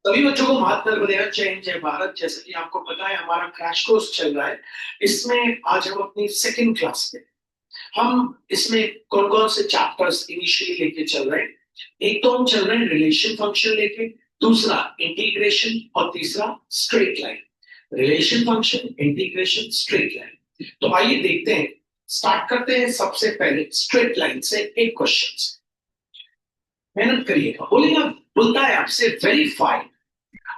सभी बच्चों को महात्मा वंदना जय जय भारत। जैसे कि आपको पता है हमारा क्रैश कोर्स चल रहा है। इसमें आज हम अपनी सेकंड क्लास में हम इसमें कौन कौन से चैप्टर्स इनिशियली लेके चल रहे हैं। एक तो हम चल रहे हैं रिलेशन फंक्शन लेके, दूसरा इंटीग्रेशन और तीसरा straight line. Relation function, integration, straight line. तो आइए देखते हैं, स्टार्ट करते हैं सबसे पहले स्ट्रेट लाइन से एक क्वेश्चन। मेहनत करिएगा, बोलेगा बोलता है आपसे वेरीफाई,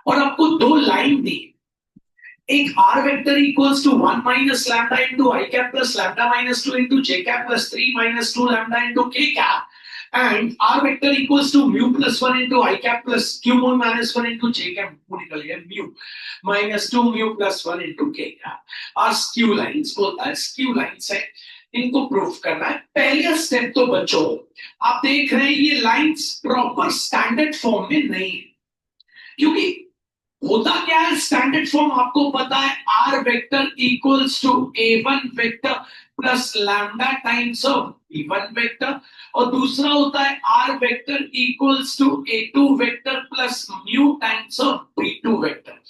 और आपको दो लाइन दी। एक R vector equals to 1 - lambda into i cap plus lambda -2 into j cap plus 3 - 2 lambda into k cap, and R vector equals to mu plus 1 into i cap plus q -1 into j cap, निकल गया mu -2 mu plus 1 into k cap. Are skew lines, बोलता है skew lines है, इनको proof करना है। पहला step तो बच्चों आप देख रहे हैं ये लाइंस प्रॉपर स्टैंडर्ड फॉर्म में नहीं है, क्योंकि होता क्या है स्टैंडर्ड फॉर्म आपको पता है, आर वेक्टर इक्वल्स टू ए1 vector plus lambda times of बी1 वेक्टर, और दूसरा होता है आर वेक्टर इक्वल्स टू ए2 vector plus mu times of बी2 वेक्टर।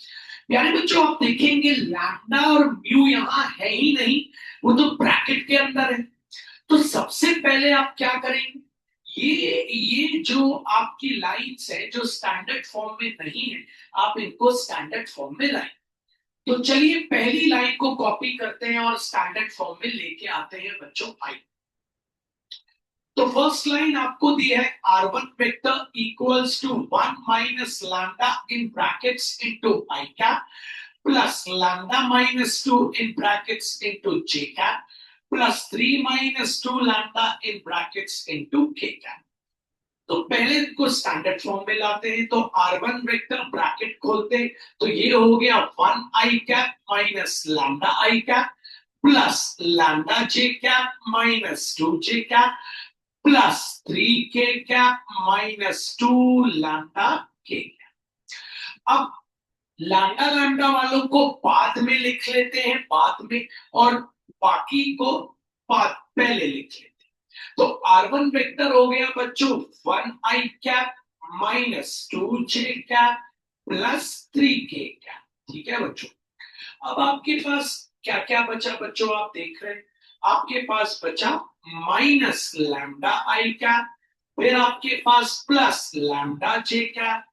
प्यारे बच्चों आप देखेंगे लैम्डा और म्यू यहां है ही नहीं, वो तो ब्रैकेट के अंदर है। तो सबसे पहले आप क्या करेंगे, ये जो आपकी लाइंस है जो स्टैंडर्ड फॉर्म में नहीं है, आप इनको स्टैंडर्ड फॉर्म में लाएं। तो चलिए पहली लाइन को कॉपी करते हैं और स्टैंडर्ड फॉर्म में लेके आते हैं बच्चों। आई तो फर्स्ट लाइन आपको दी है r1 vector equals to 1 minus lambda in brackets into I cap plus lambda -2 in brackets into J cap plus 3 - 2 lambda in brackets into K cap. तो पहले इनको स्टैंडर्ड फॉर्म में लाते हैं, तो r1 वेक्टर ब्रैकेट खोलते तो ये हो गया 1 i cap minus lambda I cap plus lambda J cap -2 J cap plus 3 के कैप -2 लैम्डा के कैप। अब लैम्डा लैम्डा वालों को बाद में लिख लेते हैं, बाद में, और बाकी को बाद पहले लिख लेते हैं। तो R1 वेक्टर हो गया बच्चों 1 i cap -2 J cap plus 3 के कैप। ठीक है बच्चों, अब आपके पास क्या क्या बचा बच्चों, आप देख रहे हैं आपके पास बचा माइनस लैम्डा आई कैप, फिर आपके पास प्लस लैम्डा जे कैप,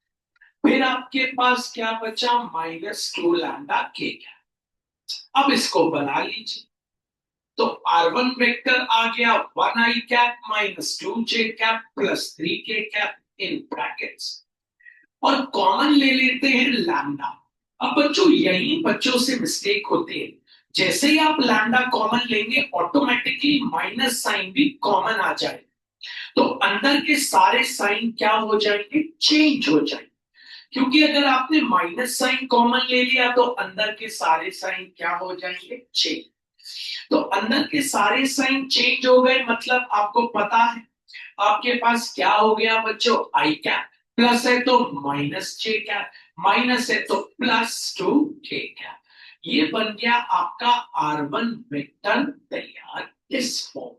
फिर आपके पास क्या बचा -2 लैम्डा के कैप। अब इसको बना लीजिए, तो R1 वेक्टर आ गया 1 i cap -2 J cap plus 3 के कैप इन ब्रैकेट्स, और कॉमन ले लेते हैं लैम्डा। अब बच्चों यही बच्चों से मिस्टेक होती है, जैसे ही आप लैम्डा कॉमन लेंगे ऑटोमेटिकली माइनस साइन भी कॉमन आ जाए, तो अंदर के सारे साइन क्या हो जाएंगे, चेंज हो जाएंगे। क्योंकि अगर आपने माइनस साइन कॉमन ले लिया तो अंदर के सारे साइन क्या हो जाएंगे, चेंज। तो अंदर के सारे साइन चेंज हो गए, मतलब आपको पता है आपके पास क्या हो गया बच्चों, आई कैप, प्लस है तो माइनस जे कैप, माइनस है तो +2 के कैप। ये बन गया आपका R1 वेक्टर तैयार इस फॉर्म।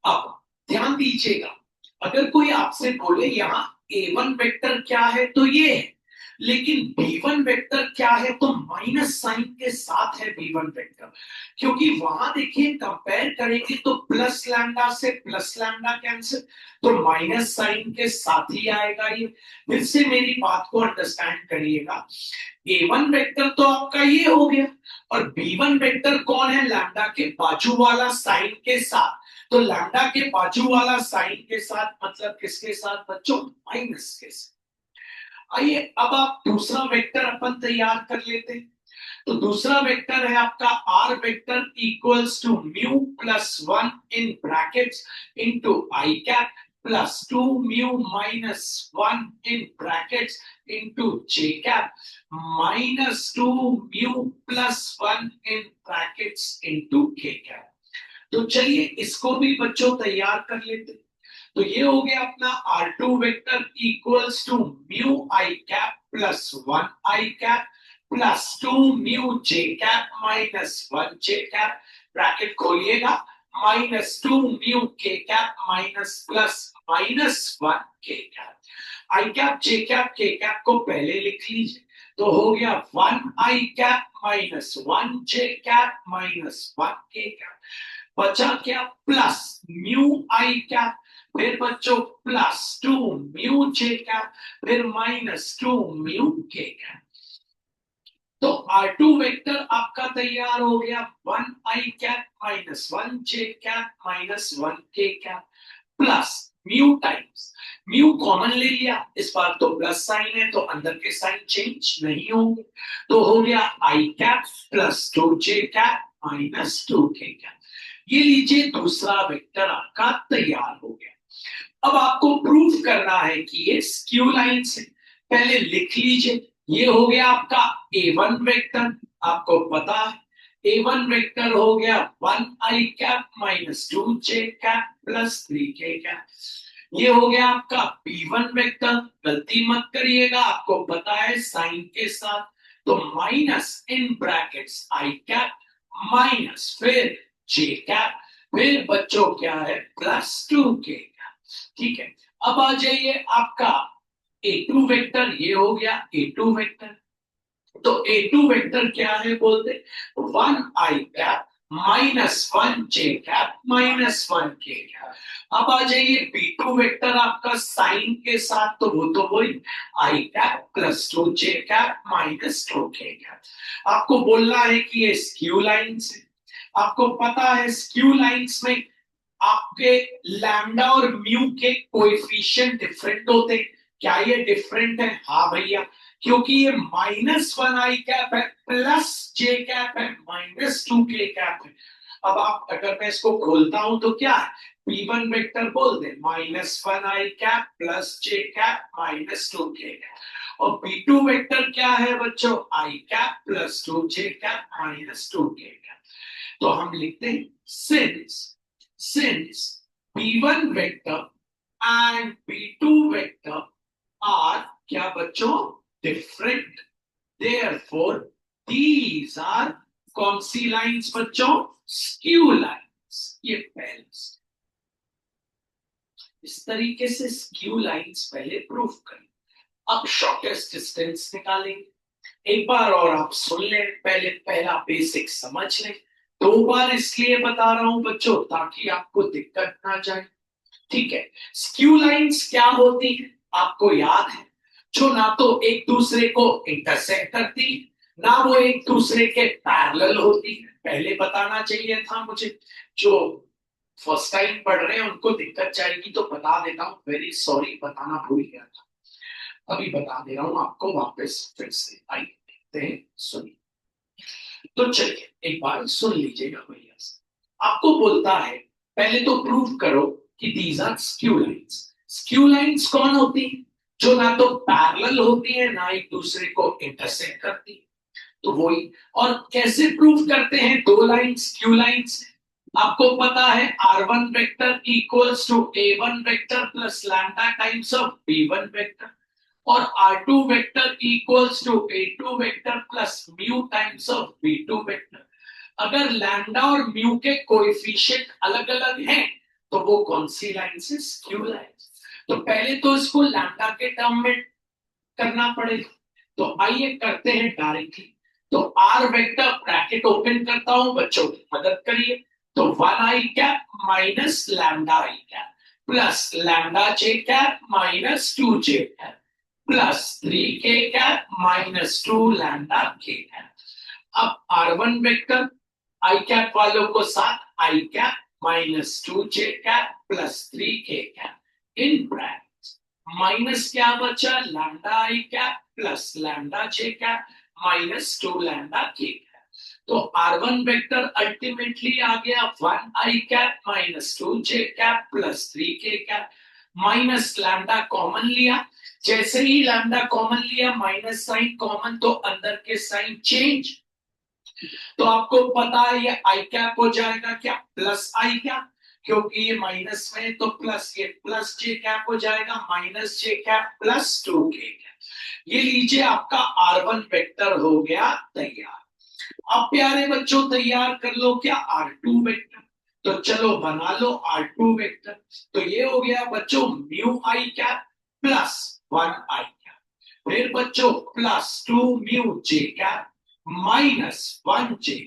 अब ध्यान दीजिएगा, अगर कोई आपसे बोले यहाँ A1 वेक्टर क्या है तो ये है, लेकिन B1 वेक्टर क्या है तो माइनस साइन के साथ है B1 वेक्टर, क्योंकि वहां देखिए कंपेयर करेंगे तो प्लस लैम्डा से प्लस लैम्डा कैंसिल, तो माइनस साइन के साथ ही आएगा ये। फिर से मेरी बात को अंडरस्टैंड करिएगा, A1 वेक्टर तो आपका ये हो गया, और B1 वेक्टर कौन है, लैम्डा के बाजू वाला साइन के साथ। तो लैम्डा के बाजू वाला साइन के साथ मतलब किसके साथ बच्चों, माइनस के साथ। आइए अब आप दूसरा वेक्टर अपन तैयार कर लेते हैं। तो दूसरा वेक्टर है आपका R vector equals to mu +1 in brackets into I cap plus 2 mu -1 in brackets into J cap -2 mu +1 in brackets into K cap. तो चलिए इसको भी बच्चों तैयार कर लेते हैं। तो ये हो गया अपना R2 vector equals to mu i cap +1 i cap +2 mu j cap -1 j cap, bracket खोलिएगा, -2 mu k cap minus plus -1 के cap. I cap j cap k cap को पहले लिख लीजिए, तो हो गया 1 आई कैप -1 जे कैप -1 के कैप। बचा क्या? प्लस म्यू आई कैप, फिर बच्चों +2 म्यू जे कैप, फिर -2 म्यू के कैप। तो R2 वेक्टर आपका तैयार हो गया 1 आई कैप -1 जे कैप -1 के cap plus mu times mu common ले लिया, इस बार तो प्लस साइन है तो अंदर के साइन चेंज नहीं होंगे, तो हो गया आई cap +2 J cap -2 K cap. ये लीजिए दूसरा वेक्टर आपका तैयार हो गया। अब आपको प्रूफ करना है कि ये स्क्यू लाइन से, पहले लिख लीजिए। ये हो गया आपका A1 वेक्टर, आपको पता है A1 वेक्टर हो गया 1 आई कैप -2 जे कैप +3 के कैप। ये हो गया आपका B1 वेक्टर, गलती मत करिएगा, आपको पता है साइन के साथ, तो minus in brackets I cap minus फिर जे कैप, फिर बच्चों क्या है +2 के कैप। ठीक है, अब आ जाइए आपका A2 वेक्टर, ये हो गया A2 वेक्टर। तो A2 वेक्टर क्या है बोलते, 1 आई कैप -1 जे कैप -1 के कैप। अब आ जाइए B2 वेक्टर आपका साइन के साथ, तो वो तो वही आई cap +2 J cap -2 K cap. आपको बोलना है कि ये स्क्यू लाइंस है, आपको पता है स्क्यू लाइंस में आपके लैम्डा और म्यू के कोएफिशिएंट डिफरेंट होते हैं। क्या ये डिफरेंट है? हाँ भैया, क्योंकि ये -1 आई कैप है प्लस जे कैप है -2 के कैप है। अब आप अगर मैं इसको खोलता हूं तो क्या है, P1 वेक्टर बोल दे -1 i cap plus J cap -2 K cap, और B2 वेक्टर क्या है बच्चों, आई cap +2 J cap -2 K cap. तो हम लिखते हैं since B1 vector and B2 vector are क्या बच्चों, different, therefore these are कौन सी लाइंस बच्चों, स्क्यू लाइंस। ये पहले इस तरीके से स्क्यू लाइंस पहले प्रूफ करें। अब शॉर्टेस्ट डिस्टेंस निकालेंगे। एक बार और आप सुन लें, पहले पहला बेसिक समझ लें। दो बार इसलिए बता रहा हूं बच्चों ताकि आपको दिक्कत ना जाए। ठीक है, स्क्यू लाइंस क्या होती है आपको याद है, जो ना तो एक दूसरे को इंटरसेक्ट करती ना वो एक दूसरे के पैरेलल होती है। पहले बताना चाहिए था मुझे, जो फर्स्ट टाइम पढ़ रहे हैं उनको दिक्कत जाएगी तो बता देता हूँ, वेरी सॉरी, बताना भूल गया था, अभी बता दे रहा हूँ आपको वापस फिर से। आइए देखते हैं, सुनिए। तो चलिए एक बार सुन लीजिएगा भैया से। आपको बोलता है पहले तो प्रूव करो कि these are skew lines. Skew lines कौन होती है, जो ना तो पैरेलल होती है ना एक दूसरे को इंटरसेक्ट करती है। तो वही, और कैसे प्रूव करते हैं दो लाइन स्क्यू लाइंस। आपको पता है R1 vector equals to A1 vector plus lambda times of B1 vector, और R2 vector equals to A2 vector plus mu times of B2 vector. अगर लैम्डा और म्यू के कोएफिशिएंट अलग अलग हैं तो वो कौन सी लाइन से, स्क्यू लाइन। तो पहले तो इसको लैम्डा के टर्म में करना पड़ेगा, तो आइए करते हैं डायरेक्टली। तो R वेक्टर ब्रैकेट ओपन करता हूं, बच्चों की मदद करिए। तो 1 i cap minus lambda I cap plus lambda J cap -2 J cap plus 3 के कैप -2 लैम्डा के कैप। अब R1 वेक्टर आई कैप वालों को साथ आई कैप -2 जे कैप प्लस 3 के कैप इन ब्रैकेट माइनस क्या बचा, लैम्डा आई कैप प्लस लैम्डा जे cap -2 lambda के कैप। तो R1 वेक्टर अल्टीमेटली आ गया 1 i cap -2 J cap plus 3 के कैप, माइनस लैम्डा कॉमन लिया, जैसे ही लैम्डा कॉमन लिया माइनस साइन कॉमन, तो अंदर के साइन चेंज। तो आपको पता है ये आई कैप हो जाएगा क्या, प्लस आई कैप, क्योंकि ये माइनस में तो प्लस, ये प्लस जे कैप हो जाएगा माइनस जे कैप +2 के कैप। ये लीजिए आपका R1 वेक्टर हो गया तैयार। अब प्यारे बच्चों तैयार कर लो क्या R2 वेक्टर। तो चलो बना लो R2 वेक्टर। तो ये हो गया बच्चों mu i cap plus 1 i cap. फिर बच्चों plus 2 mu j cap minus 1 जे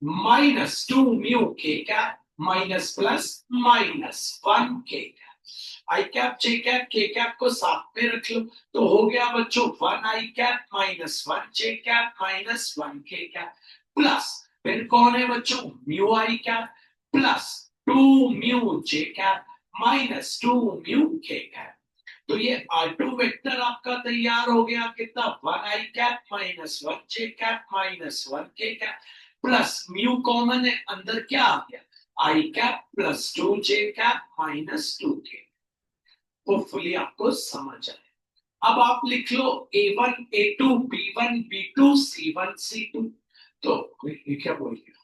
minus 2 mu k cap minus plus minus 1 के cap. I cap j cap k cap को साथ में रख लो। तो हो गया बच्चों 1 i cap minus 1 j cap minus 1 के कैप प्लस फिर कौन है बच्चों mu i cap plus 2 mu j cap minus 2 mu k cap. तो ये R2 वेक्टर आपका तैयार हो गया कितना 1 i cap minus 1 j cap minus 1 के कैप प्लस म्यू कॉमन है अंदर क्या आ गया आई cap plus 2 J cap minus 2 के। होपफुली आपको समझ आए। अब आप लिख लो A1 A2 B1 B2 C1 C2। तो ये क्या बोल गया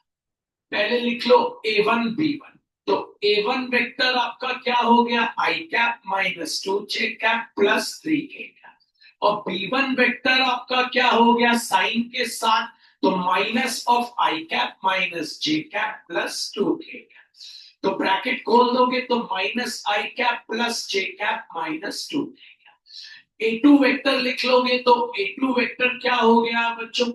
पहले लिख लो A1 B1। तो A1 वेक्टर आपका क्या हो गया आई cap minus 2 J cap plus 3 के कैप। और B1 वेक्टर आपका क्या हो गया साइन के साथ तो minus of I cap minus J cap plus 2 K cap. तो ब्रैकेट खोल दोगे तो माइनस आई कैप प्लस जे कैप माइनस 2। A2 वेक्टर लिख लोगे तो A2 वेक्टर क्या हो गया बच्चों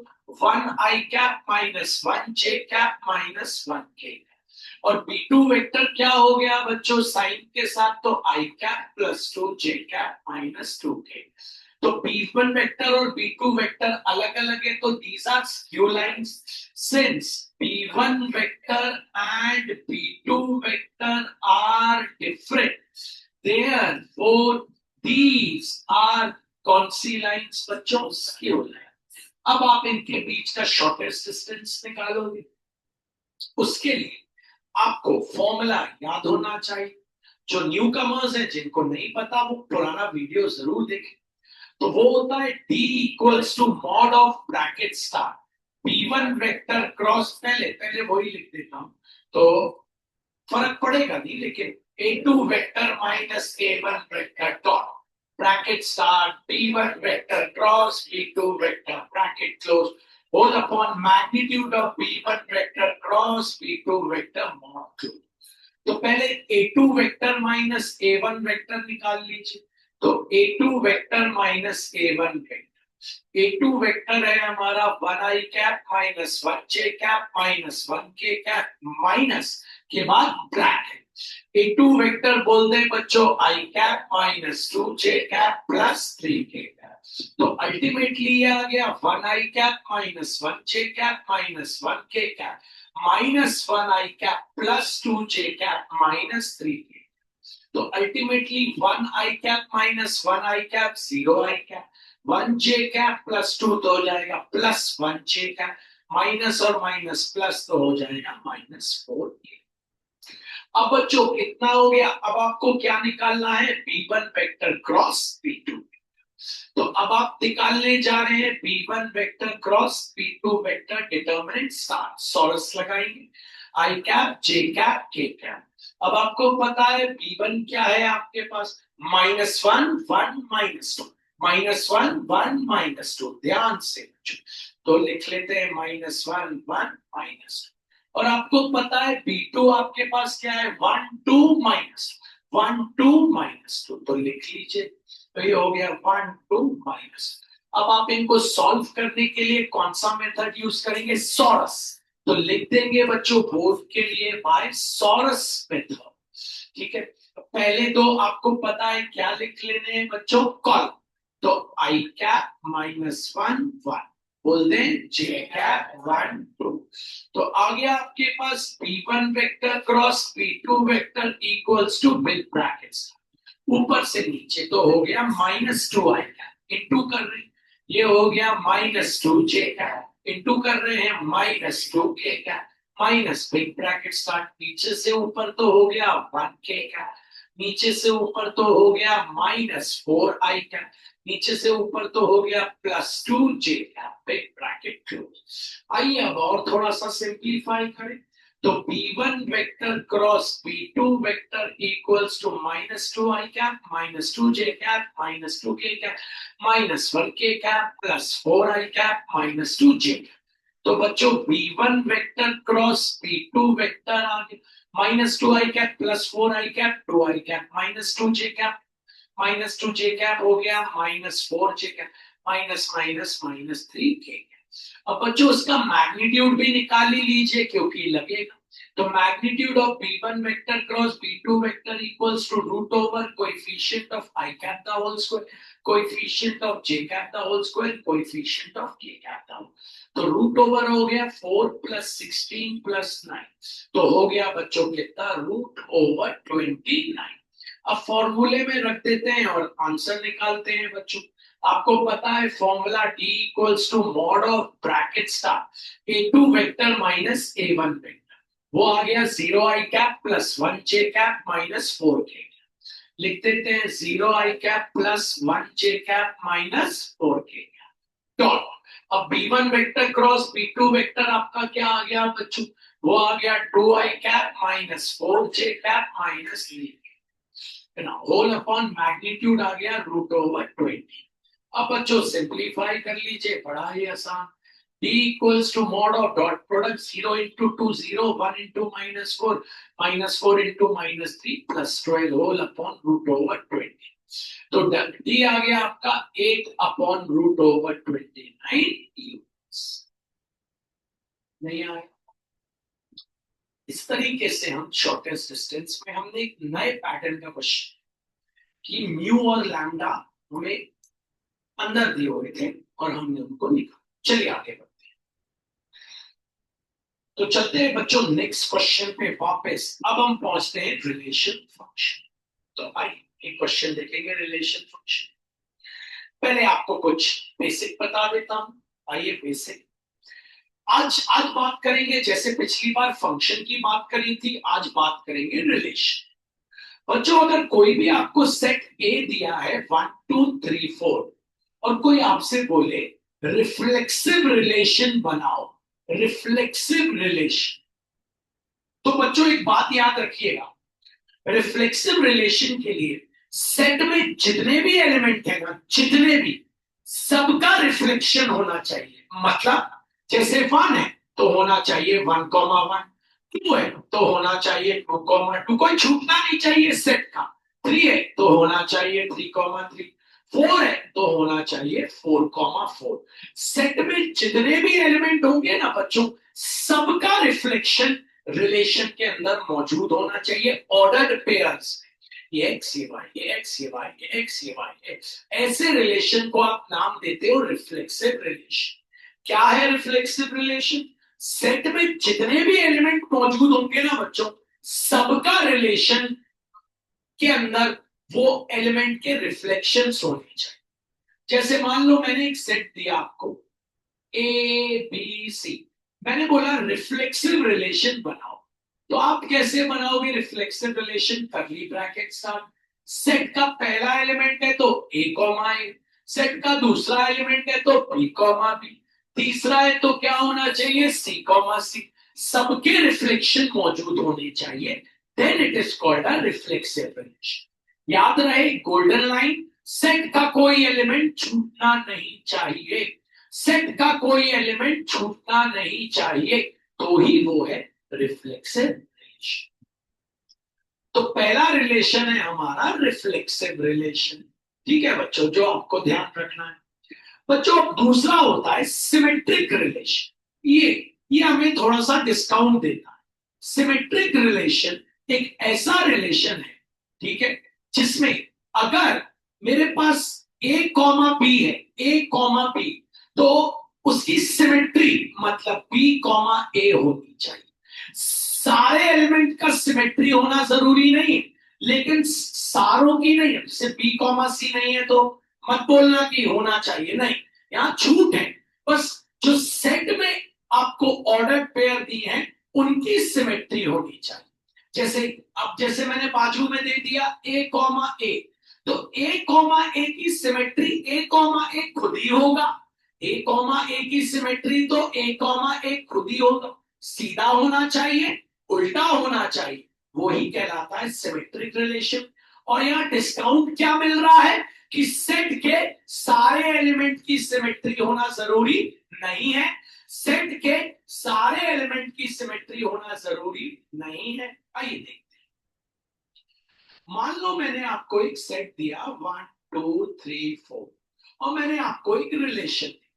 1 i cap minus 1 j cap minus 1 के। और B2 वेक्टर क्या हो गया बच्चों साइन के साथ तो आई cap plus 2 J cap minus 2 के। तो B1 वेक्टर और B2 वेक्टर अलग अलग है तो these are skew lines since B1 vector and B2 vector are different therefore these are कौन सी लाइंस बच्चों स्क्यू लाइन। अब आप इनके बीच का शॉर्टेस्ट डिस्टेंस निकालोगे उसके लिए आपको फॉर्मूला याद होना चाहिए। जो न्यू कमर्स है जिनको नहीं पता वो पुराना वीडियो जरूर देखें। तो वो होता है D equals to mod of bracket star B1 vector cross पहले पहले वही लिख देता हूं तो फर्क पड़ेगा नहीं लेकिन A2 vector minus A1 vector dot bracket star B1 vector cross B2 vector bracket close whole upon magnitude of B1 vector cross B2 vector mod close. तो पहले A2 vector minus A1 vector निकाल लीजिए। तो A2 vector minus A1 vector A2 vector है हमारा 1 i cap minus 1 j cap minus 1 के cap minus के बाद ब्रैकेट A2 वेक्टर बोल दे बच्चों आई cap minus 2 J cap plus 3 के कैप। तो अल्टीमेटली ये आ गया 1 i cap minus 1 j cap minus 1 के cap minus 1 i cap plus 2 J cap minus 3 के। तो ultimately 1 i cap minus 1 i cap 0 I cap 1 j cap plus 2 तो हो जाएगा प्लस 1 जे कैप माइनस और माइनस प्लस तो हो जाएगा -4। अब बच्चों कितना हो गया अब आपको क्या निकालना है B1 वेक्टर क्रॉस B2। तो अब आप निकालने जा रहे हैं B1 vector cross B2 vector determinant star sorus लगाएंगे आई cap j cap k cap. अब आपको पता है B1 क्या है आपके पास -1 1 -2 -1 1 -2 ध्यान से तो लिख लेते हैं -1 1 -2। और आपको पता है B2 आपके पास क्या है 1 2 1 2 -2 तो लिख लीजिए। तो ये हो गया 1 2 अब आप इनको सॉल्व करने के लिए कौन सा मेथड यूज करेंगे सॉरस। तो लिख देंगे बच्चों बोर्ड के लिए बाय सॉरस मेथड। ठीक है पहले तो आपको पता है क्या लिख लेने हैं बच्चों कॉलम। तो आई कैप -1 1 बोल दें जे कैप 1 2। तो आ गया आपके पास B1 vector cross B2 vector equals to with brackets ऊपर से नीचे तो हो गया -2 आई कैप इंटू कर रहे हैं ये हो गया -2 जे कैप इंटू कर रहे हैं -2 K cap minus big bracket start नीचे से ऊपर तो हो गया 1 के कैप नीचे से ऊपर तो हो गया -4 आई कैप नीचे से ऊपर तो हो गया +2 J cap big bracket close. आइए अब और थोड़ा सा सिंप्लीफाई करें। तो B1 vector cross B2 vector equals to -2 I cap -2 J cap -2 K cap -1 के cap +4 I cap -2 J cap. तो बच्चों b1 vector cross b2 vector आ गया, -2 i cap plus 4 i cap, 2 i cap -2 j cap, -2 j cap हो गया -4 j cap, minus minus -3 k। अब बच्चों उसका magnitude भी निकाल ही लीजिए क्योंकि लगेगा। तो magnitude of b1 vector cross b2 vector equals to root over coefficient of i cap the whole square, coefficient of j cap the whole square, coefficient of k cap the whole. तो root over हो गया 4 + 16 + 9, तो हो गया बच्चों कितना, √29। अब फॉर्मूले में रख देते हैं और आंसर निकालते हैं बच्चों। आपको पता है formula d equals to mod of bracket star a2 vector minus a1 vector, वो आ गया 0 i cap plus 1 j cap minus 4k। लिख देते हैं 0 i cap plus 1 j cap minus 4k dot. अब b1 vector cross b2 vector आपका क्या आ गया बच्चों, वो आ गया 2 i cap minus 4 j cap minus 3k, whole upon magnitude आ गया √20। अब बच्चों सिंपलीफाई कर लीजिए, बड़ा ही आसान। d equals to mod of dot product 0 into 2 0, 1 into -4, -4 into -3 plus 12 whole upon √20। तो d आ गया आपका 8 अपॉन √29 नहीं आया। इस तरीके से हम शॉर्टेस्ट डिस्टेंस में हमने एक नए पैटर्न का क्वेश्चन कि म्यू और लैम्डा हमें अंदर दिए हुए थे और हमने उनको निकाला। चलिए आगे बढ़ते हैं। तो चलते हैं बच्चों नेक्स्ट क्वेश्चन पे वापस। अब हम पहुंचते हैं रिलेशन फंक्शन। तो आइए एक क्वेश्चन देखेंगे रिलेशन फंक्शन। पहले आपको कुछ बेसिक बता देता हूं। आइए बेसिक आज आज बात करेंगे, जैसे पिछली बार फंक्शन की बात करी थी, आज बात करेंगे रिलेशन। बच्चों अगर कोई भी आपको सेट ए दिया है 1 2 3 4 और कोई आपसे बोले रिफ्लेक्सिव रिलेशन बनाओ, रिफ्लेक्सिव रिलेशन, तो बच्चों एक बात याद रखिएगा, रिफ्लेक्सिव रिलेशन के लिए सेट में जितने भी एलिमेंट है ना, जितने भी, सबका रिफ्लेक्शन होना चाहिए। मतलब जैसे 1 है तो होना चाहिए 1,1, 2 है तो होना चाहिए 2,2, कोई छूटना नहीं चाहिए सेट का। 3 है तो होना चाहिए 3,3, 4 है तो होना चाहिए 4,4। सेट में जितने भी एलिमेंट होंगे ना बच्चों, सबका रिफ्लेक्शन रिलेशन के अंदर मौजूद होना चाहिए ऑर्डर्ड पेयर्स। ये एक्स ये वाई, ये एक्स ये वाई, ये एक्स ये वाई, ऐसे रिलेशन को आप नाम देते हो रिफ्लेक्सिव रिलेशन। क्या है रिफ्लेक्सिव रिलेशन? सेट में जितने भी एलिमेंट मौजूद होंगे ना बच्चों, सबका रिलेशन के अंदर वो एलिमेंट के रिफ्लेक्शंस होने चाहिए। जैसे मान लो मैंने एक सेट दिया आपको ए बी सी, मैंने बोला रिफ्लेक्सिव रिलेशन बनाओ, तो आप कैसे बनाओगे रिफ्लेक्सिव रिलेशन? करली ब्रैकेट स्टार्ट, सेट का पहला एलिमेंट है तो ए कॉमा ए, सेट का दूसरा एलिमेंट है तो बी कॉमा बी, तीसरा है तो क्या होना चाहिए, सी कॉमा सी। सबके रिफ्लेक्शन मौजूद होने चाहिए, then it is called a reflexive relation. याद रहे गोल्डन लाइन, सेट का कोई एलिमेंट छूटना नहीं चाहिए, सेट का कोई एलिमेंट छूटना नहीं चाहिए, तो ही वो है रिफ्लेक्सिव रिलेशन। तो पहला रिलेशन है हमारा रिफ्लेक्सिव रिलेशन। ठीक है बच्चों, जो आपको ध्यान रखना है। बच्चों दूसरा होता है सिमेट्रिक रिलेशन। ये हमें थोड़ा सा डिस्काउंट देता है। सिमेट्रिक रिलेशन एक ऐसा रिलेशन है, ठीक है, जिसमें अगर मेरे पास ए कॉमा बी है, ए कॉमा बी, तो उसकी सिमेट्री मतलब बी कॉमा ए होनी चाहिए। सारे एलिमेंट का सिमेट्री होना जरूरी नहीं है, लेकिन सारों की नहीं है। जैसे बी कॉमा सी नहीं है तो मत बोलना कि होना चाहिए, नहीं, यहाँ छूट है। बस जो सेट में आपको ऑर्डर पेयर दिए हैं उनकी सिमेट्री होनी चाहिए। जैसे अब जैसे मैंने बाजू में दे दिया ए कॉमा ए, तो ए कॉमा ए की सिमेट्री ए कॉमा ए खुद ही होगा। ए कॉमा ए की सिमेट्री तो ए कॉमा ए खुद ही होगा। सीधा होना चाहिए, उल्टा होना चाहिए, वही कहलाता है सिमेट्रिक रिलेशन। और यहाँ डिस्काउंट क्या मिल रहा है कि सेट के सारे एलिमेंट की सिमेट्री होना जरूरी नहीं है, सेट के सारे एलिमेंट की सिमेट्री होना जरूरी नहीं है। आइए देखते हैं। मान लो मैंने आपको एक सेट दिया 1 2 3 4 और मैंने आपको एक रिलेशन दिया।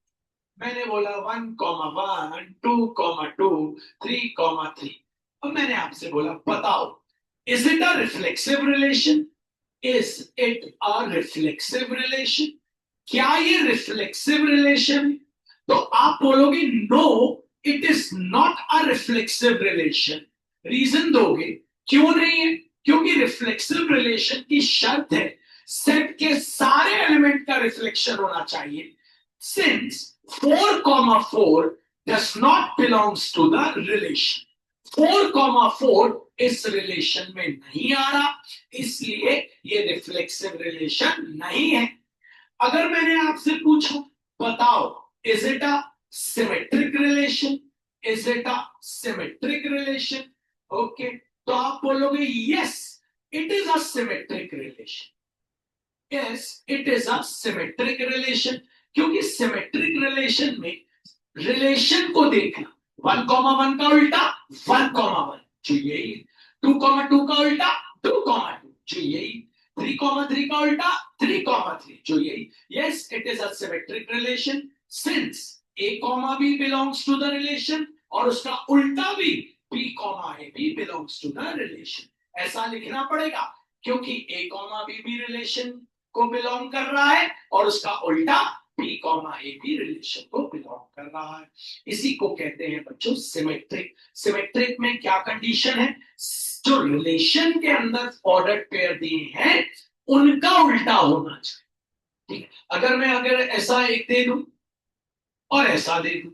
मैंने बोला 1,1 2,2 3,3 और मैंने आपसे बोला बताओ is it a reflexive relation, is it a reflexive relation, क्या ये रिफ्लेक्सिव रिलेशन है? तो आप बोलोगे no it is not a reflexive relation. Reason दोगे क्यों नहीं है? क्योंकि रिफ्लेक्सिव रिलेशन की शर्त है सेट के सारे एलिमेंट का रिफ्लेक्शन होना चाहिए। Since 4,4 does not belongs to the relation, 4,4 इस रिलेशन में नहीं आ रहा, इसलिए ये रिफ्लेक्सिव रिलेशन नहीं है। अगर मैंने आपसे पूछा बताओ is it a symmetric relation, is it a symmetric relation, okay, तो आप बोलोगे yes it is a symmetric relation, yes it is a symmetric relation. क्योंकि सिमेट्रिक रिलेशन में रिलेशन को देखना 1,1 का उल्टा 1,1 जो यही, 2,2 का उल्टा 2,2 जो यही, 3,3 का उल्टा 3,3 जो यही। Yes it is a symmetric relation since a comma b belongs to the relation और उसका उल्टा भी b comma a b belongs to the relation। ऐसा लिखना पड़ेगा क्योंकि a comma b भी रिलेशन को बिलोंग कर रहा है और उसका उल्टा b comma a भी रिलेशन को बिलोंग कर रहा है। इसी को कहते हैं बच्चों सिमेट्रिक। सिमेट्रिक में क्या कंडीशन है? जो रिलेशन के अंदर ऑर्डर पेयर दिए हैं उनका उल्टा होना चाहिए। ठीक है, अगर ऐसा एक दे दूं और ऐसा दे दूं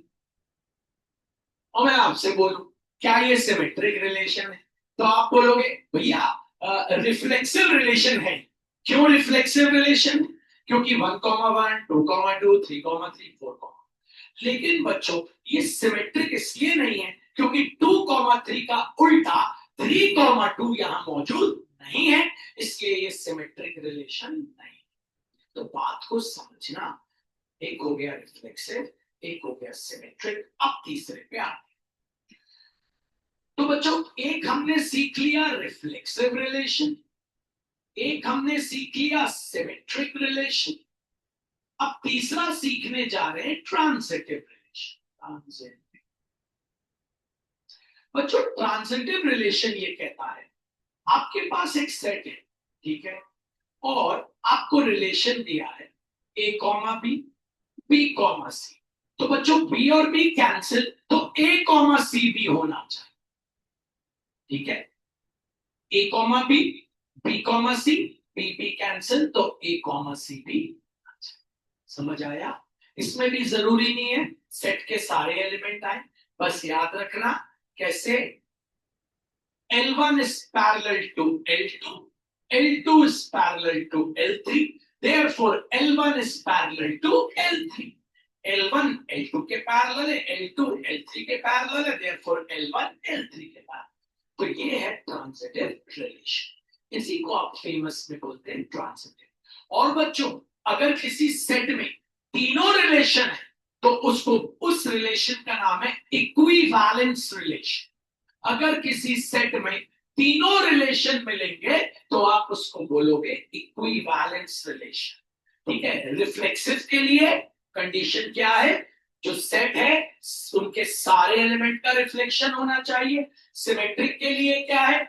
और मैं आपसे बोलूं क्या ये सिमेट्रिक रिलेशन है, तो आप बोलोगे भैया रिफ्लेक्सिव रिलेशन है। क्यों रिफ्लेक्सिव रिलेशन? क्योंकि 1,1 2,2 3,3 4, लेकिन बच्चों ये सिमेट्रिक इसलिए नहीं है क्योंकि 2,3 का उल्टा 3,2 यहां मौजूद नहीं है, इसलिए ये सिमेट्रिक रिलेशन नहीं। तो बात को समझना, एक हो गया रिफ्लेक्सिव, एक हो गया सिमेट्रिक, अब तीसरे पे आते। तो बच्चों एक हमने सीख लिया रिफ्लेक्सिव रिलेशन, एक हमने सीख लिया सिमेट्रिक रिलेशन, अब तीसरा सीखने जा रहे हैं ट्रांजिटिव रिलेशन। बच्चों ट्रांजिटिव रिलेशन ये कहता है आपके पास एक सेट है, ठीक है, और आपको रिलेशन दिया है a comma b b comma c. तो बच्चों b और b कैंसिल, तो a कॉमा सी भी होना चाहिए। ठीक है, a comma b b comma c, b b cancel, तो a कॉमा सी भी। समझ आया? इसमें भी जरूरी नहीं है सेट के सारे एलिमेंट आए, बस याद रखना कैसे L1 is parallel to L2, L2 is parallel to L3, therefore L1 is parallel to L3, L1 L2 के पैरेलल है, L2 L3 के पैरेलल है, therefore L1 L3 के पैरेलल। तो ये है ट्रांजिटिव रिलेशन, इसी को आप फेमस में बोलते हैं ट्रांजिटिव। और बच्चों अगर किसी सेट में तीनों रिलेशन है तो उसको उस रिलेशन का नाम है इक्विवेलेंस रिलेशन। अगर किसी सेट में तीनों रिलेशन मिलेंगे तो आप उसको बोलोगे इक्विवेलेंस रिलेशन। ठीक है, रिफ्लेक्सिव के लिए कंडीशन क्या है? जो सेट है उनके सारे एलिमेंट का रिफ्लेक्शन होना चाहिए। सिमेट्रिक के लिए क्या है?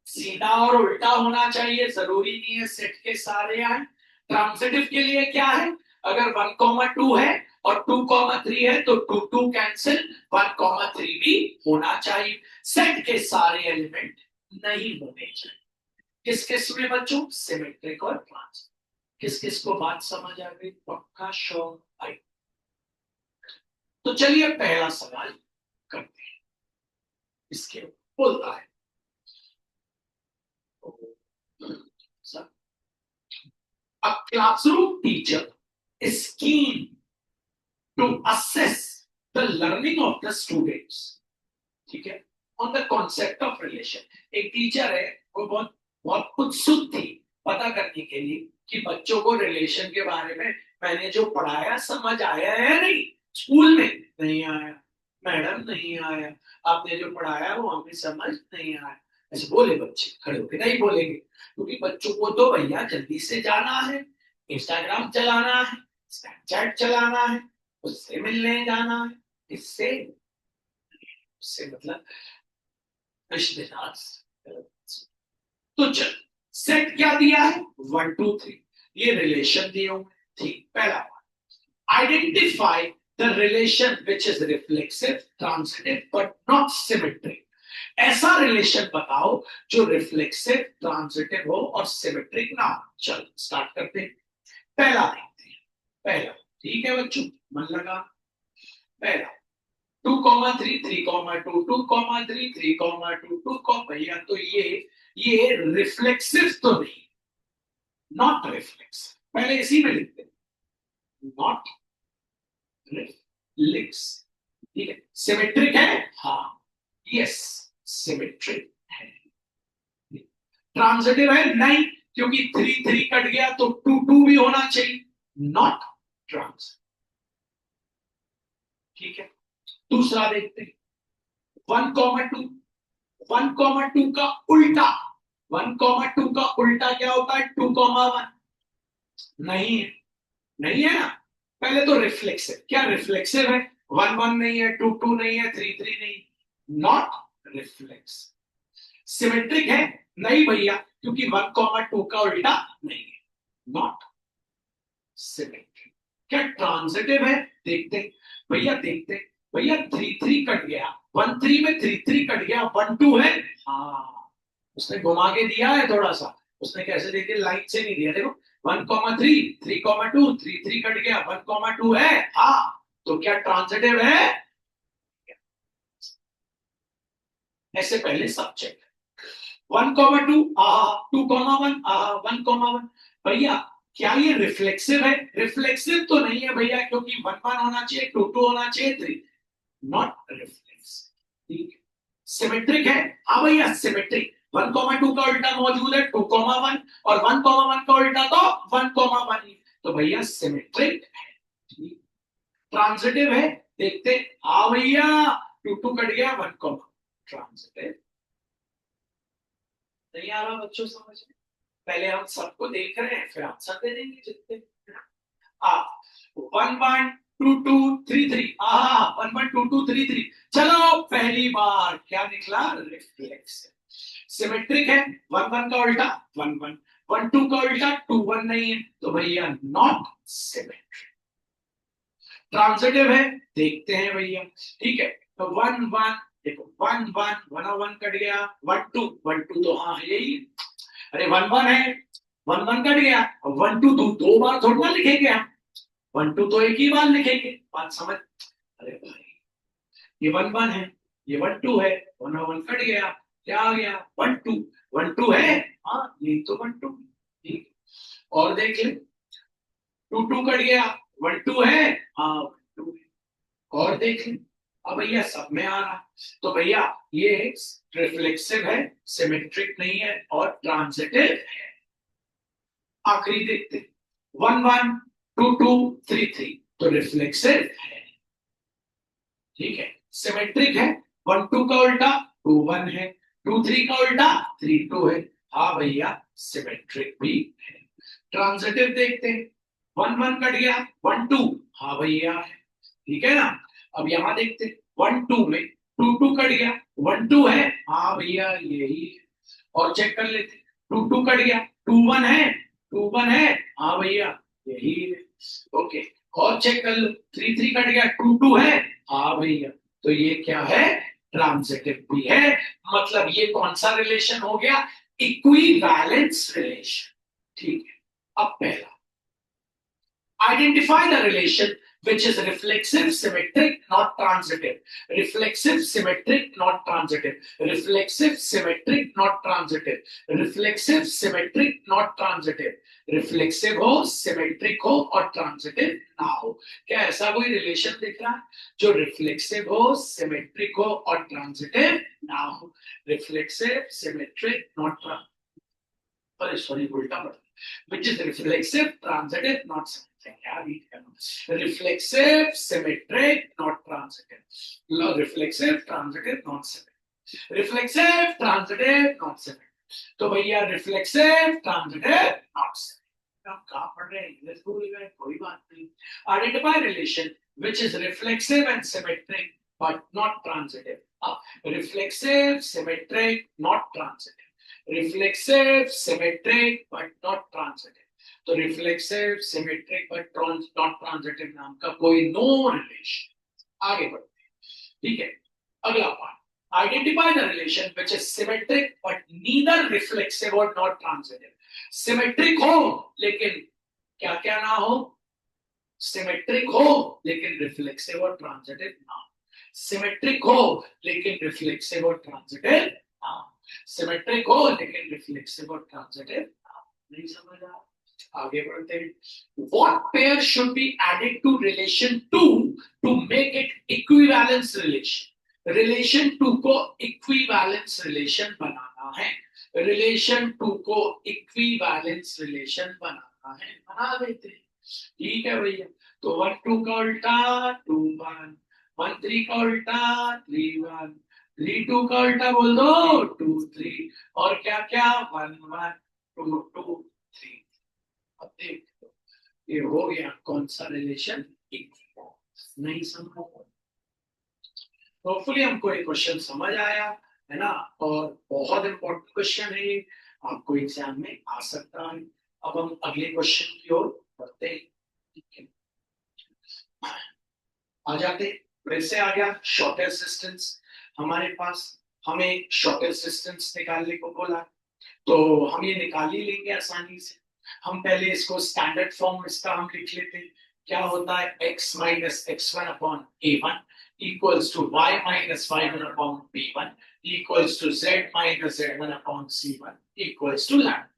सीधा और उल्टा होना चाहिए, जरूरी नहीं है सेट के सारे आए। ट्रांजिटिव के लिए क्या है? अगर 1,2 है और 2,3 है तो 2 कैंसिल, 1,3 भी होना चाहिए। सेट के सारे एलिमेंट नहीं होने चाहिए। किस किस में बच्चों? सिमेट्रिक और ट्रांजिटिव। किस किस को बात समझ आ गई? पक्का श्योर आई? तो चलिए पहला सवाल करते हैं। इसके बोलता है a classroom teacher is keen to assess the learning of the students, ठीक है, on the concept of relation। एक टीचर है वो बहुत बहुत उत्सुक थी पता करने के लिए कि बच्चों को रिलेशन के बारे में मैंने जो पढ़ाया समझ आया है या नहीं। स्कूल में नहीं आया, मैडम नहीं आया, आपने जो पढ़ाया वो हमें समझ नहीं आया, ऐसे बोले बच्चे खड़े होके नहीं बोलेंगे, क्योंकि बच्चों को तो भैया जल्दी से जाना है, इंस्टाग्राम चलाना है, स्नैपचैट चलाना है, उससे मिलने जाना है, इससे उससे मतलब रिश्तेदार। तो चल, सेट क्या दिया है, 1 2 3, ये रिलेशन दिए होंगे। ठीक, पहला identify the relation which is reflexive transitive but not symmetric. ऐसा रिलेशन बताओ जो रिफ्लेक्सिव ट्रांजिटिव हो और सिमेट्रिक ना हो। चल स्टार्ट करते हैं, पहला देखते हैं। पहला, ठीक है बच्चों, मन लगा। पहला 2 3 3 2 2 3 3 2 2 भैया, तो ये रिफ्लेक्सिव तो नहीं, नॉट रिफ्लेक्सिव, पहले इसी में लिखते हैं, नॉट रिफ्लेक्स। ठीक है, सिमेट्रिक है, हाँ, यस, सिमेट्रिक है। ट्रांजिटिव है, नहीं, क्योंकि 3 3 कट गया तो 2 2 भी होना चाहिए, नॉट ट्रांस। ठीक है, दूसरा देखते हैं, 1 2 का उल्टा, 1 2 का उल्टा क्या होता है, 2 1। नहीं है, नहीं है ना, पहले तो रिफ्लेक्सिव, क्या रिफ्लेक्सिव है, 1 1 नहीं है, 2 2 नहीं है, 3 3 नहीं, नॉट रिफ्लेक्स। सिमेट्रिक है, नहीं भैया, क्योंकि 1 2 का उल्टा नहीं है, नॉट सिमेट्रिक। क्या ट्रांजिटिव है, देखते भैया, देखते भैया, 3 3 कट गया, 1 3 में 3 3 कट गया, 1 2 है, हाँ, उसने घुमा के दिया है थोड़ा सा, उसने कैसे दे दिया, लाइन से नहीं दिया, देखो 1 3 3 2 3 3 कट गया, 1 2 है, हाँ, तो क्या ट्रांजिटिव है, ऐसे पहले सब चेक। 1 2 2 1 1 भैया, क्या ये रिफ्लेक्सिव है, रिफ्लेक्सिव तो नहीं है भैया, क्योंकि 1 1 होना चाहिए, 2 2 होना चाहिए, 3, नॉट रिफ्लेक्स। ठीक है, सिमेट्रिक है, हाँ भैया सिमेट्रिक, 1 2 का उल्टा मौजूद है 2 1, और 1 1 का उल्टा तो 1 1 ही, तो भैया सिमेट्रिक है। ट्रांजिटिव है, देखते, हाँ भैया, 2 2 कट गया, 1 ट्रांजिटिव। नहीं आ रहा बच्चों समझ में, पहले हम सबको देख रहे हैं, फिर आंसर दे देंगे जितने। आ 1 1 2 2 3 3, हाँ 1 1 2 2 3 3, चलो पहली बार क्या निकला, रिफ्लेक्स। सिमेट्रिक है, 1 1 का उल्टा 1 1, 1 2 का उल्टा 2 1 नहीं है, तो भैया नॉट सिमेट्रिक। ट्रांजिटिव है, देखते हैं भैया, ठीक है, तो 1 1, देखो 1 1 कट गया, 1 2 तो हाँ यही, अरे 1 1 है, 1 1 कट गया, 1 2 दो बार थोड़ा ना लिखेंगे हम, 1 2 तो एक ही बार लिखेंगे, बात समझ। अरे भाई, ये 1 1 है, ये 1 2 है, 1 1 कट गया, क्या आ गया, 1 2, 1 2 है, हाँ ये तो 1 2, ठीक, और देख ले, 2 2 कट गया, 1 2 है, हाँ 1 2 है, और देख ले, अब भैया सब में आ रहा, तो भैया ये रिफ्लेक्सिव है, सिमेट्रिक नहीं है, और ट्रांजिटिव है। आखिरी देखते, 1 1 2 2 3 3, तो रिफ्लेक्सिव है, ठीक है, सिमेट्रिक है, 1 2 का उल्टा 2 1 है, 2 3 का उल्टा 3 2 है, हाँ भैया सिमेट्रिक भी है। ट्रांजिटिव देखते हैं, 1 1 कट गया, 1 2, हाँ भैया है, ठीक है ना। अब यहां देखते, 1 2 में 2 2 कट गया, 1 2 है, हाँ भैया यही है, और चेक कर लेते, 2 2 कट गया, 2 1 है, 2 1 है, हाँ भैया यही है, ओके, और चेक कर लो, 3 3 कट गया, 2 2 है, हाँ भैया, तो ये क्या है, ट्रांजिटिव भी है, मतलब ये कौन सा रिलेशन हो गया, इक्विवेलेंस रिलेशन। ठीक है, अब पहला, identify the relation which is reflexive, symmetric, not transitive. Reflexive, symmetric, not transitive. Reflexive, symmetric, not transitive. Reflexive, symmetric, not transitive. Reflexive हो, सिमेट्रिक हो और ट्रांजिटिव ना हो। क्या ऐसा कोई रिलेशन दिख रहा है जो रिफ्लेक्सिव हो, सिमेट्रिक हो और ट्रांजिटिव ना हो? Reflexive, symmetric, not transitive, sorry उल्टा पड़, which is reflexive, transitive, not symmetric. क्या read करना? Reflexive, symmetric, not transitive. Reflexive, transitive, not symmetric. Reflexive, transitive, not symmetric. तो भैया reflexive, transitive, not symmetric. आप कहाँ पढ़ रहे हैं? इंग्लिश स्कूल में कोई बात नहीं. Identify relation which is reflexive and symmetric but not transitive. Reflexive, symmetric, not transitive. Reflexive, symmetric, but not transitive. तो reflexive, symmetric but not transitive नाम का कोई नो रिलेशन. आगे बढ़ते हैं. ठीक है, अगला part. Identify the relation which is symmetric but neither reflexive और नॉट ट्रांजिटिव. सिमेट्रिक हो लेकिन क्या क्या ना हो? सिमेट्रिक हो लेकिन रिफ्लेक्सिव और ट्रांजिटिव ना हो. सिमेट्रिक हो लेकिन रिफ्लेक्सिव और ट्रांजिटिव ना हो. सिमेट्रिक हो लेकिन रिफ्लेक्सिव और ट्रांजिटिव ना हो. नहीं समझ आ? आगे बढ़ते हैं. What pair should be added to relation 2 to make it equivalence relation? relation 2 को equivalence relation बनाना है. relation 2 को equivalence relation बनाना है. बना देते हैं. ठीक है भैया. तो 1 2 का उल्टा 2 1, 1 3 का उल्टा 3 1, 3 2 का उल्टा बोल दो 2 3, और क्या क्या 1 1 2 2 3. अब देख ये हो गया कौन सा रिलेशन? नहीं समझ? होपफुली हमको ये क्वेश्चन समझ आया है ना, और बहुत इंपॉर्टेंट क्वेश्चन है ये, आपको एग्जाम में आ सकता है. अब हम अगले क्वेश्चन की ओर बढ़ते हैं. ठीक है, आ जाते. फिर से आ गया शॉर्टेस्ट डिस्टेंस हमारे पास. हमें शॉर्टेस्ट डिस्टेंस निकालने को बोला, तो हम ये निकाल ही लेंगे आसानी से. हम पहले इसको स्टैंडर्ड फॉर्म इसका हम लिख लेते हैं. क्या होता है? x minus x1 upon a1 equals to y minus y1 upon b1 equals to z minus z1 upon c1 equals to lambda.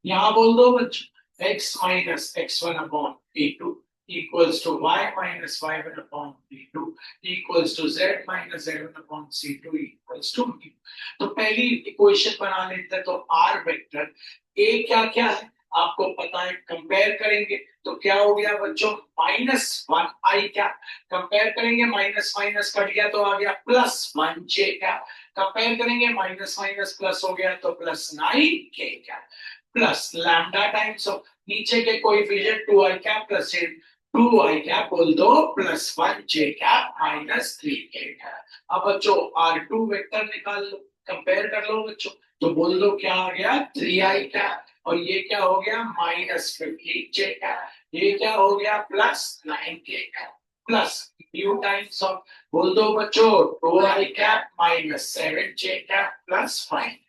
यहाँ बोल दो बच्चों x minus x1 upon a2 equals to y minus y1 upon b2 equals to z minus z1 upon c2 equals to b. तो पहली equation बना लेते हैं. तो r वेक्टर a क्या क्या है आपको पता है. कंपेयर करेंगे तो क्या हो गया बच्चों? -1 i क्या. कंपेयर करेंगे माइनस माइनस कट गया तो आ गया +1 j क्या. कंपेयर करेंगे माइनस माइनस प्लस हो गया तो +9 k क्या. प्लस लैम्डा टाइम्स ऑफ नीचे के कोएफिशिएंट 2i क्या प्लस 2i क्या बोल दो +1 j क्या -3k क्या. अब बच्चों r2 वेक्टर निकाल लो, कंपेयर कर लो बच्चों. तो बोल दो क्या आ गया 3i क्या, और ये क्या हो गया -15j क्या. ये क्या हो गया +9k क्या. प्लस न्यू टाइम्स ऑफ बोल दो बच्चों 2i क्या -7j क्या +5.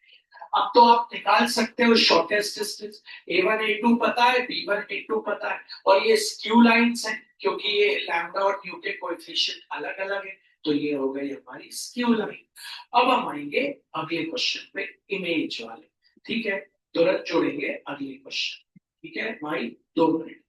अब तो आप निकाल सकते हो शॉर्टेस्ट डिस्टेंस. a1 a2 पता है, b1 a2 पता है, और ये स्क्यू लाइंस हैं क्योंकि ये लैम्डा और न्यू के कोएफिशिएंट अलग अलग है. तो ये हो गई हमारी स्क्यू लाइन. अब हम आएंगे अगले क्वेश्चन पे, इमेज वाले. ठीक है, तुरंत जोड़ेंगे अगले क्वेश्चन. ठीक है भाई, 2 मिनट.